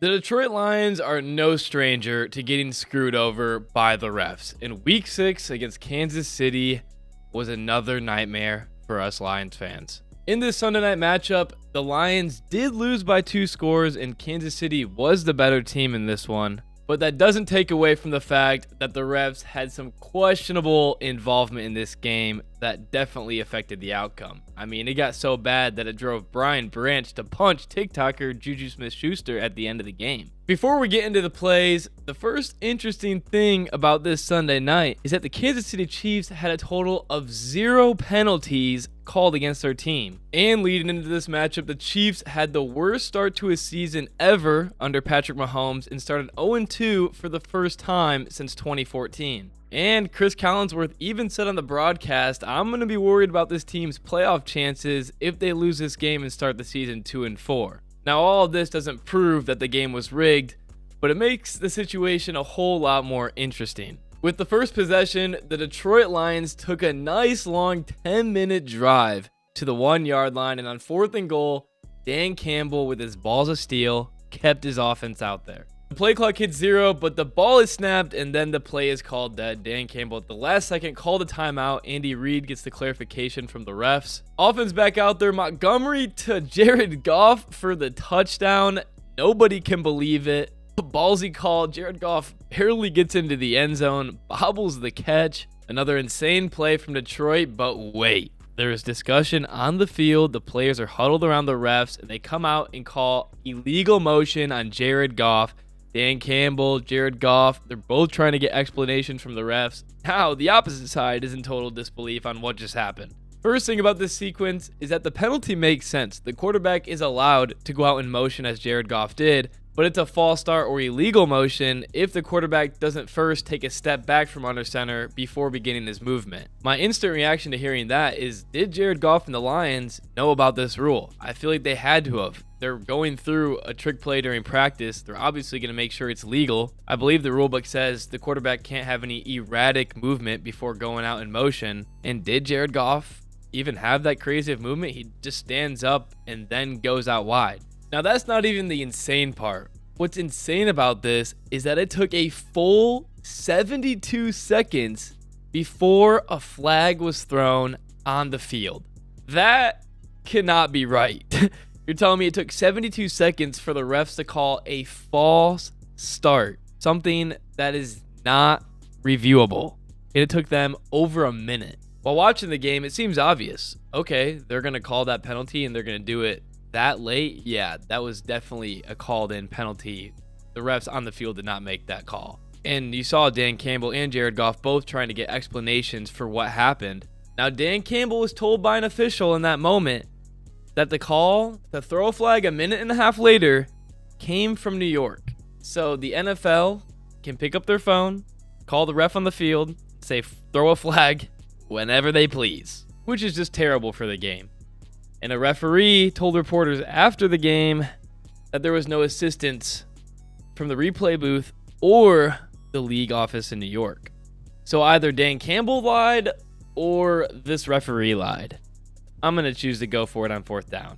The Detroit Lions are no stranger to getting screwed over by the refs. And Week 6 against Kansas City was another nightmare for us Lions fans. In this Sunday night matchup, the Lions did lose by 2 scores, and Kansas City was the better team in this one. But that doesn't take away from the fact that the refs had some questionable involvement in this game that definitely affected the outcome. I mean, it got so bad that it drove Brian Branch to punch TikToker Juju Smith-Schuster at the end of the game. Before we get into the plays, the first interesting thing about this Sunday night is that the Kansas City Chiefs had a total of 0 penalties called against their team. And leading into this matchup, the Chiefs had the worst start to a season ever under Patrick Mahomes and started 0-2 for the first time since 2014. And Chris Collinsworth even said on the broadcast, "I'm going to be worried about this team's playoff chances if they lose this game and start the season 2-4. Now, all of this doesn't prove that the game was rigged, but it makes the situation a whole lot more interesting. With the first possession, the Detroit Lions took a nice long 10-minute drive to the 1-yard line, and on 4th and goal, Dan Campbell with his balls of steel kept his offense out there. The play clock hits 0, but the ball is snapped, and then the play is called dead. Dan Campbell at the last second called a timeout. Andy Reid gets the clarification from the refs. Offense back out there. Montgomery to Jared Goff for the touchdown. Nobody can believe it. Ballsy call. Jared Goff barely gets into the end zone, bobbles the catch. Another insane play from Detroit, but wait. There is discussion on the field. The players are huddled around the refs, and they come out and call illegal motion on Jared Goff. Dan Campbell, Jared Goff, they're both trying to get explanations from the refs. Now, the opposite side is in total disbelief on what just happened. First thing about this sequence is that the penalty makes sense. The quarterback is allowed to go out in motion as Jared Goff did, but it's a false start or illegal motion if the quarterback doesn't first take a step back from under center before beginning his movement. My instant reaction to hearing that is, did Jared Goff and the Lions know about this rule? I feel like they had to have. They're going through a trick play during practice. They're obviously going to make sure it's legal. I believe the rulebook says the quarterback can't have any erratic movement before going out in motion. And did Jared Goff even have that crazy of movement? He just stands up and then goes out wide. Now, that's not even the insane part. What's insane about this is that it took a full 72 seconds before a flag was thrown on the field. That cannot be right. You're telling me it took 72 seconds for the refs to call a false start, something that is not reviewable. And it took them over a minute. While watching the game, it seems obvious. Okay, they're going to call that penalty and they're going to do it that late. Yeah, that was definitely a called in penalty. The refs on the field did not make that call. And you saw Dan Campbell and Jared Goff both trying to get explanations for what happened. Now, Dan Campbell was told by an official in that moment that the call to throw a flag a minute and a half later came from New York. So the NFL can pick up their phone, call the ref on the field, say throw a flag whenever they please, which is just terrible for the game. And a referee told reporters after the game that there was no assistance from the replay booth or the league office in New York. So either Dan Campbell lied or this referee lied. I'm going to choose to go for it on 4th down.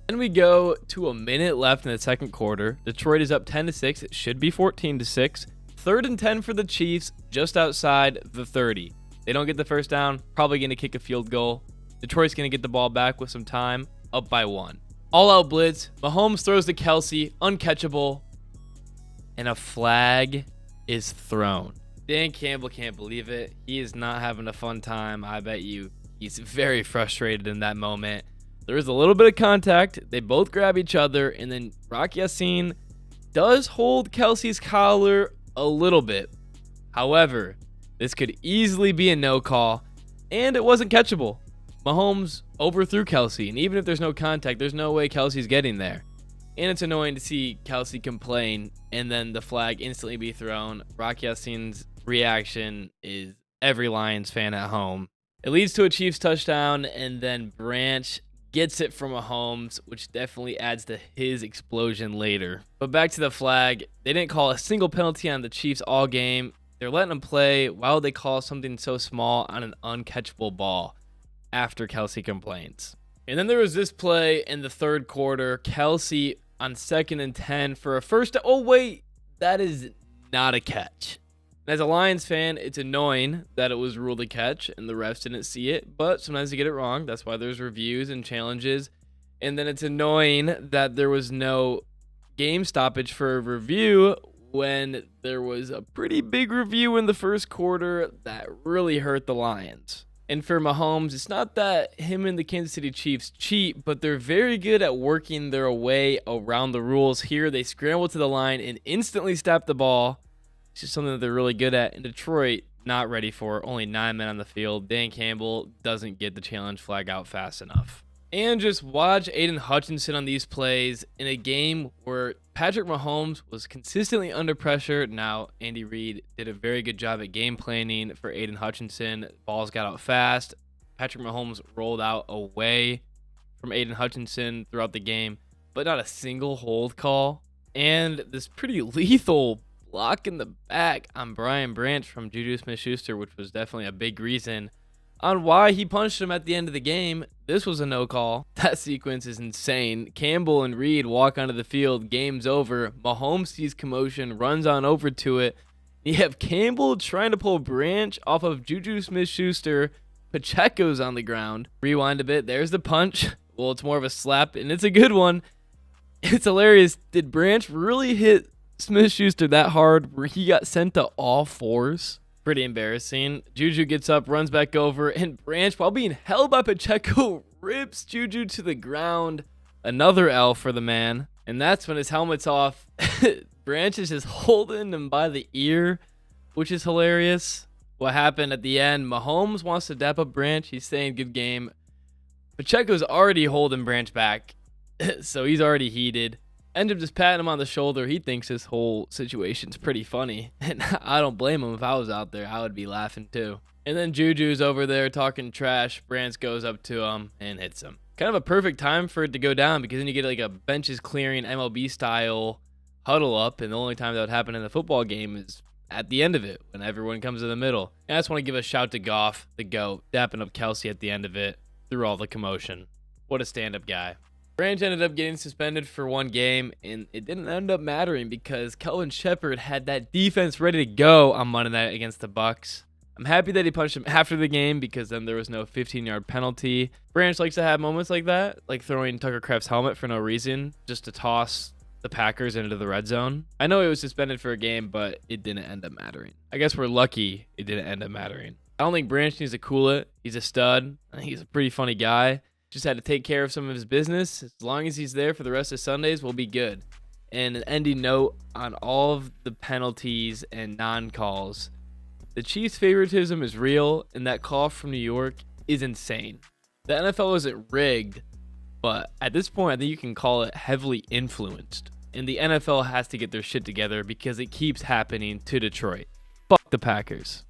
Then we go to a minute left in the second quarter. Detroit is up 10-6. It should be 14-6. 3rd and 10 for the Chiefs, just outside the 30. They don't get the first down, probably going to kick a field goal. Detroit's going to get the ball back with some time, up by 1. All-out blitz. Mahomes throws to Kelsey, uncatchable, and a flag is thrown. Dan Campbell can't believe it. He is not having a fun time. I bet you he's very frustrated in that moment. There is a little bit of contact. They both grab each other, and then Rock Ya-Sin does hold Kelsey's collar a little bit. However, this could easily be a no call, and it wasn't catchable. Mahomes overthrew Kelsey, and even if there's no contact, there's no way Kelsey's getting there. And it's annoying to see Kelsey complain and then the flag instantly be thrown. Rock Ya-Sin's reaction is every Lions fan at home. It leads to a Chiefs touchdown, and then Branch gets it from Mahomes, which definitely adds to his explosion later. But back to the flag. They didn't call a single penalty on the Chiefs all game. They're letting them play while they call something so small on an uncatchable ball after Kelsey complains. And then there was this play in the third quarter. Kelsey on 2nd and 10 for a first. Oh, wait, that is not a catch. As a Lions fan, it's annoying that it was ruled a catch and the refs didn't see it, but sometimes you get it wrong. That's why there's reviews and challenges. And then it's annoying that there was no game stoppage for a review when there was a pretty big review in the first quarter that really hurt the Lions. And for Mahomes, it's not that him and the Kansas City Chiefs cheat, but they're very good at working their way around the rules. Here, they scramble to the line and instantly snap the ball. It's just something that they're really good at. In Detroit, not ready for. Only 9 men on the field. Dan Campbell doesn't get the challenge flag out fast enough. And just watch Aiden Hutchinson on these plays in a game where Patrick Mahomes was consistently under pressure. Now, Andy Reid did a very good job at game planning for Aiden Hutchinson. Balls got out fast. Patrick Mahomes rolled out away from Aiden Hutchinson throughout the game, but not a single hold call. And this pretty lethal block in the back on Brian Branch from Juju Smith-Schuster, which was definitely a big reason on why he punched him at the end of the game. This was a no call. That sequence is insane. Campbell and Reed walk onto the field. Game's over. Mahomes sees commotion, runs on over to it. You have Campbell trying to pull Branch off of Juju Smith-Schuster. Pacheco's on the ground. Rewind a bit. There's the punch. Well, it's more of a slap, and it's a good one. It's hilarious. Did Branch really hit Smith-Schuster that hard where he got sent to all fours? Pretty embarrassing. Juju gets up, runs back over, and Branch, while being held by Pacheco, rips Juju to the ground. Another L for the man. And that's when his helmet's off. Branch is just holding him by the ear, which is hilarious. What happened at the end, Mahomes wants to dap up Branch. He's saying good game. Pacheco's already holding Branch back, so he's already heated. End up just patting him on the shoulder. He thinks this whole situation's pretty funny. And I don't blame him. If I was out there, I would be laughing too. And then Juju's over there talking trash. Branch goes up to him and hits him. Kind of a perfect time for it to go down, because then you get like a benches clearing MLB style huddle up. And the only time that would happen in the football game is at the end of it, when everyone comes in the middle. And I just want to give a shout to Goff, the GOAT, dapping up Kelsey at the end of it through all the commotion. What a stand-up guy. Branch ended up getting suspended for one game, and it didn't end up mattering because Kelvin Shepherd had that defense ready to go on Monday night against the Bucks. I'm happy that he punched him after the game, because then there was no 15-yard penalty. Branch likes to have moments like that, like throwing Tucker Kraft's helmet for no reason, just to toss the Packers into the red zone. I know he was suspended for a game, but it didn't end up mattering. I guess we're lucky it didn't end up mattering. I don't think Branch needs to cool it. He's a stud. He's a pretty funny guy. Just had to take care of some of his business. As long as he's there for the rest of Sundays, we'll be good. And an ending note on all of the penalties and non-calls. The Chiefs' favoritism is real, and that call from New York is insane. The NFL isn't rigged, but at this point, I think you can call it heavily influenced. And the NFL has to get their shit together, because it keeps happening to Detroit. Fuck the Packers.